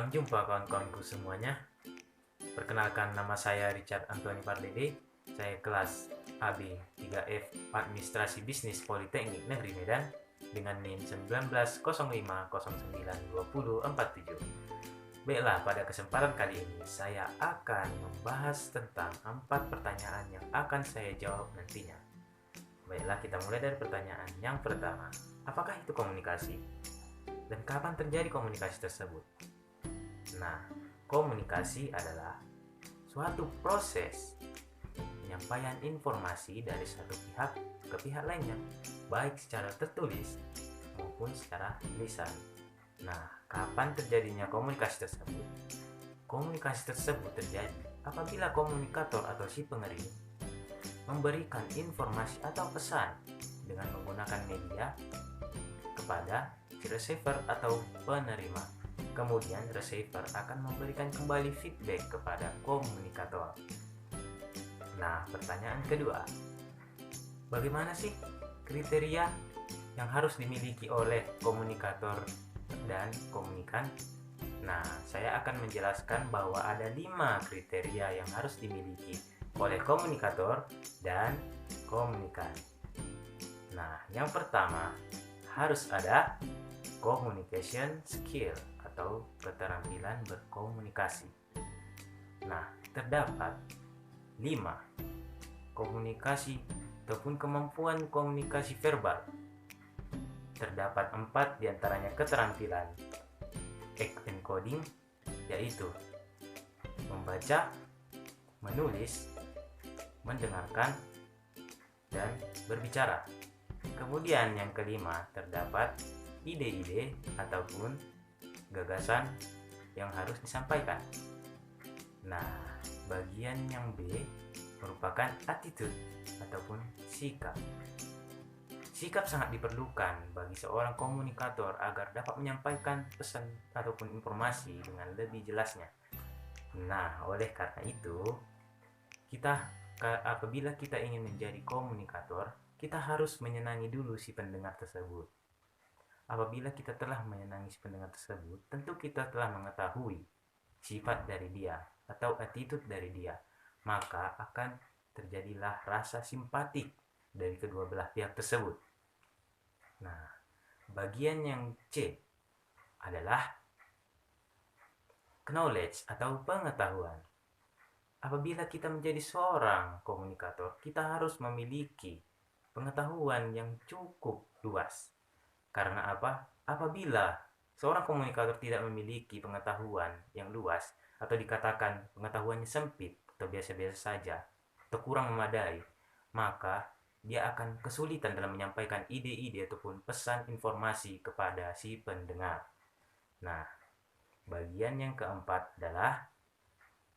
Salam jumpa kawan-kawanku semuanya. Perkenalkan, nama saya Richard Anthony Pardede. Saya kelas AB 3F Administrasi Bisnis Politeknik Negeri Medan dengan NIM 1905092047. Baiklah, pada kesempatan kali ini saya akan membahas tentang 4 pertanyaan yang akan saya jawab nantinya. Baiklah, kita mulai dari pertanyaan yang pertama. Apakah itu komunikasi? Dan kapan terjadi komunikasi tersebut? Nah, komunikasi adalah suatu proses penyampaian informasi dari satu pihak ke pihak lainnya, baik secara tertulis maupun secara lisan. Nah, kapan terjadinya komunikasi tersebut? Komunikasi tersebut terjadi apabila komunikator atau si pengirim memberikan informasi atau pesan dengan menggunakan media kepada si receiver atau penerima. Kemudian receiver akan memberikan kembali feedback kepada komunikator. Nah, pertanyaan kedua, bagaimana sih kriteria yang harus dimiliki oleh komunikator dan komunikan? Nah, saya akan menjelaskan bahwa ada 5 kriteria yang harus dimiliki oleh komunikator dan komunikan. Nah, yang pertama, harus ada communication skill atau keterampilan berkomunikasi. Nah, terdapat 5 komunikasi ataupun kemampuan komunikasi verbal. Terdapat 4 diantaranya keterampilan encoding, yaitu membaca, menulis, mendengarkan, dan berbicara. Kemudian yang kelima, terdapat ide-ide ataupun gagasan yang harus disampaikan. Nah, bagian yang B merupakan attitude ataupun sikap. Sikap sangat diperlukan bagi seorang komunikator agar dapat menyampaikan pesan ataupun informasi dengan lebih jelasnya. Nah, oleh karena itu, apabila kita ingin menjadi komunikator, kita harus menyenangi dulu si pendengar tersebut. Apabila kita telah menyenangi si pendengar tersebut, tentu kita telah mengetahui sifat dari dia atau attitude dari dia, maka akan terjadilah rasa simpatik dari kedua belah pihak tersebut. Nah, bagian yang C adalah knowledge atau pengetahuan. Apabila kita menjadi seorang komunikator, kita harus memiliki pengetahuan yang cukup luas. Karena apa? Apabila seorang komunikator tidak memiliki pengetahuan yang luas atau dikatakan pengetahuannya sempit atau biasa-biasa saja atau kurang memadai, maka dia akan kesulitan dalam menyampaikan ide-ide ataupun pesan informasi kepada si pendengar. Nah, bagian yang keempat adalah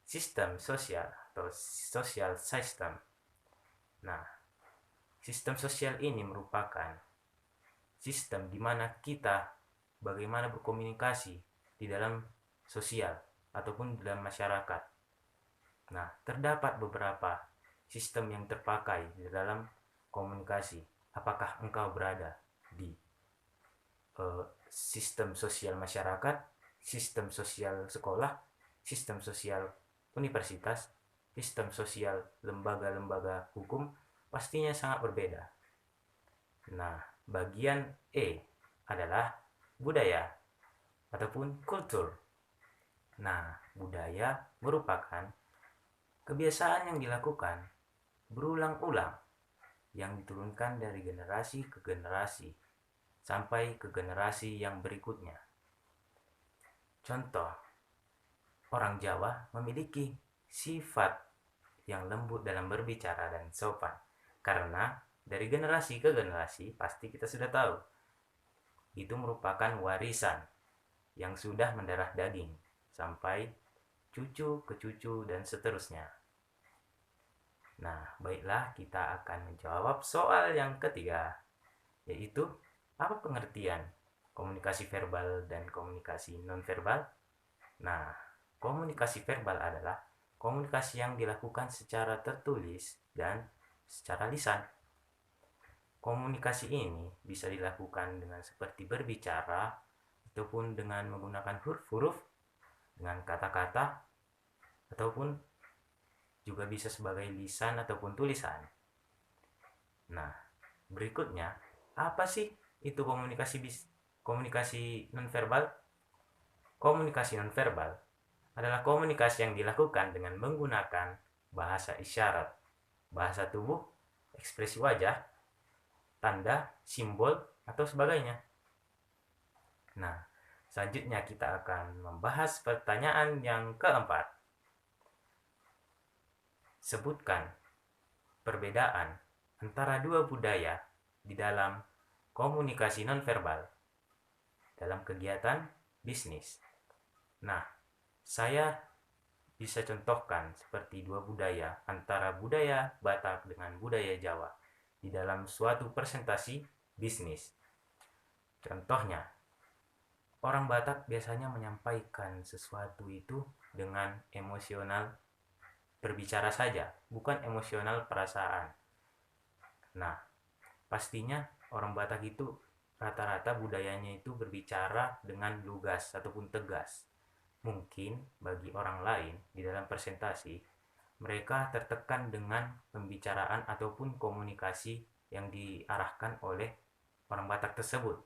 sistem sosial atau social system. Nah, sistem sosial ini merupakan sistem di mana kita bagaimana berkomunikasi di dalam sosial ataupun di dalam masyarakat. Nah, terdapat beberapa sistem yang terpakai di dalam komunikasi. Apakah engkau berada di sistem sosial masyarakat, sistem sosial sekolah, sistem sosial universitas, sistem sosial lembaga-lembaga hukum, pastinya sangat berbeda. Nah, bagian E adalah budaya ataupun kultur. Nah, budaya merupakan kebiasaan yang dilakukan berulang-ulang yang diturunkan dari generasi ke generasi sampai ke generasi yang berikutnya. Contoh, orang Jawa memiliki sifat yang lembut dalam berbicara dan sopan, karena dari generasi ke generasi pasti kita sudah tahu itu merupakan warisan yang sudah mendarah daging sampai cucu ke cucu dan seterusnya. Nah, baiklah, kita akan menjawab soal yang ketiga, yaitu apa pengertian komunikasi verbal dan komunikasi nonverbal? Nah, komunikasi verbal adalah komunikasi yang dilakukan secara tertulis dan secara lisan. Komunikasi ini bisa dilakukan dengan seperti berbicara ataupun dengan menggunakan huruf-huruf dengan kata-kata ataupun juga bisa sebagai lisan ataupun tulisan. Nah, berikutnya, apa sih itu komunikasi nonverbal? Komunikasi nonverbal adalah komunikasi yang dilakukan dengan menggunakan bahasa isyarat, bahasa tubuh, ekspresi wajah, tanda, simbol, atau sebagainya. Nah, selanjutnya kita akan membahas pertanyaan yang keempat. Sebutkan perbedaan antara dua budaya di dalam komunikasi nonverbal dalam kegiatan bisnis. Nah, saya bisa contohkan seperti dua budaya antara budaya Batak dengan budaya Jawa di dalam suatu presentasi bisnis. Contohnya, orang Batak biasanya menyampaikan sesuatu itu dengan emosional berbicara saja, bukan emosional perasaan. Nah, pastinya orang Batak itu rata-rata budayanya itu berbicara dengan lugas ataupun tegas. Mungkin bagi orang lain di dalam presentasi, mereka tertekan dengan pembicaraan ataupun komunikasi yang diarahkan oleh orang Batak tersebut.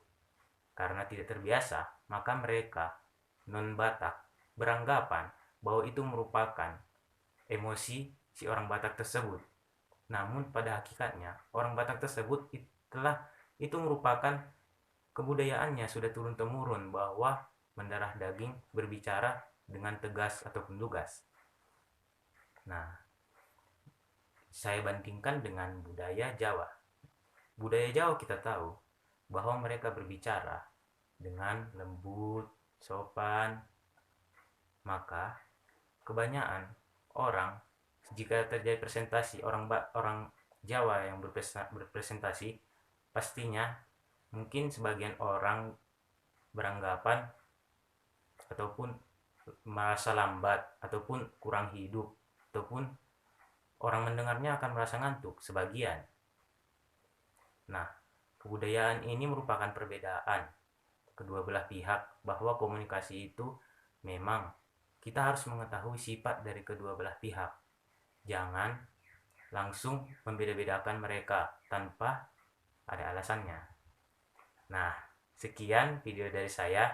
Karena tidak terbiasa, maka mereka non-Batak beranggapan bahwa itu merupakan emosi si orang Batak tersebut. Namun pada hakikatnya, orang Batak tersebut itu merupakan kebudayaannya sudah turun-temurun bahwa mendarah daging berbicara dengan tegas ataupun lugas. Nah, saya bandingkan dengan budaya Jawa. Budaya Jawa kita tahu bahwa mereka berbicara dengan lembut, sopan. Maka kebanyakan orang jika terjadi presentasi orang Jawa yang berpresentasi, pastinya mungkin sebagian orang beranggapan ataupun merasa lambat ataupun kurang hidup ataupun orang mendengarnya akan merasa ngantuk sebagian. Nah, kebudayaan ini merupakan perbedaan kedua belah pihak bahwa komunikasi itu memang kita harus mengetahui sifat dari kedua belah pihak. Jangan langsung membeda-bedakan mereka tanpa ada alasannya. Nah, sekian video dari saya.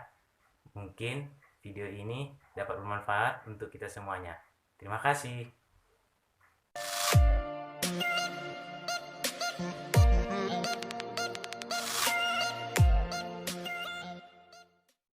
Mungkin video ini dapat bermanfaat untuk kita semuanya. Terima kasih.